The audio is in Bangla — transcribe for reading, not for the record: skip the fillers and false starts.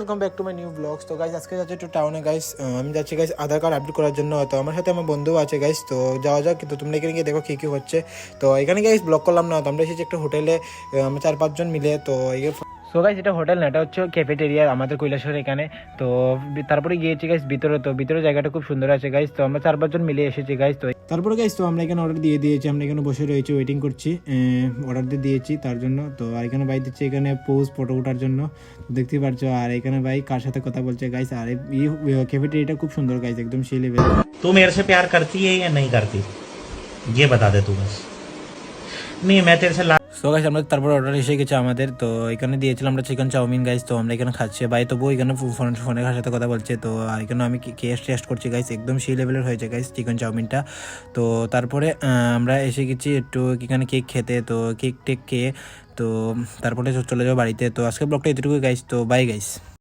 Welcome back to my new blogs. তো গাইস আজকে যাচ্ছি একটু টাউনে গাইস। আমি যাচ্ছি গাইস আধার কার্ড আপডেট করার জন্য। তো আমার সাথে আমার বন্ধু আছে গাইস, তো যাওয়া যাক। কিন্তু তোমরা এখানে গিয়ে দেখো কী কী হচ্ছে। তো এখানে গাইস ব্লগ করলাম না, তো আমরা এসেছি একটা হোটেলে, আমরা 4-5 জন মিলে। তো সো গাইস এটা হোটেল না, এটা হচ্ছে ক্যাফেটেরিয়া আমাদের কৈলাসহর এখানে। তো তারপরে গিয়েছি গাইস ভিতরে। তো ভিতরে জায়গাটা খুব সুন্দর আছে গাইস। তো আমরা 4-5 জন মিলে এসেছি গাইস। তো তারপরে গাইস তো আমরা এখানে অর্ডার দিয়ে দিয়েছি, আমরা এখানে বসে রয়েছি, ওয়েটিং করছি, অর্ডার দিয়ে দিয়েছি তার জন্য। তো আর এখানে ভাই দিচ্ছে এখানে পোজ ফটো ওঠার জন্য, দেখতেই পারছো। আর এখানে ভাই কার সাথে কথা বলছে গাইস। আর এই ক্যাফেটেরিয়াটা খুব সুন্দর গাইস, একদম সেই লেভেল। तू मेरे से प्यार करती है या नहीं करती ये बता दे तू बस। नहीं मैं तेरे से সো গাইস আমরা তারপর অর্ডার এসে গেছে আমাদের। তো এখানে দিয়েছিলাম আমরা চিকেন চাউমিন গাইস। তো আমরা এখানে খাচ্ছি, ভাই তবুও এখানে ফোনের সাথে কথা বলছে। তো আর এখানে আমি টেস্ট করছি গাইস, একদম সেই লেভেলের হয়েছে গাইস চিকেন চাউমিনটা। তো তারপরে আমরা এসে গেছি একটু এখানে কেক খেতে। তো কেক টেক খেয়ে তো তারপরে চলে যাবো বাড়িতে। তো আজকে ব্লগটা এতটুকুই গাইস, তো বাই গাইস।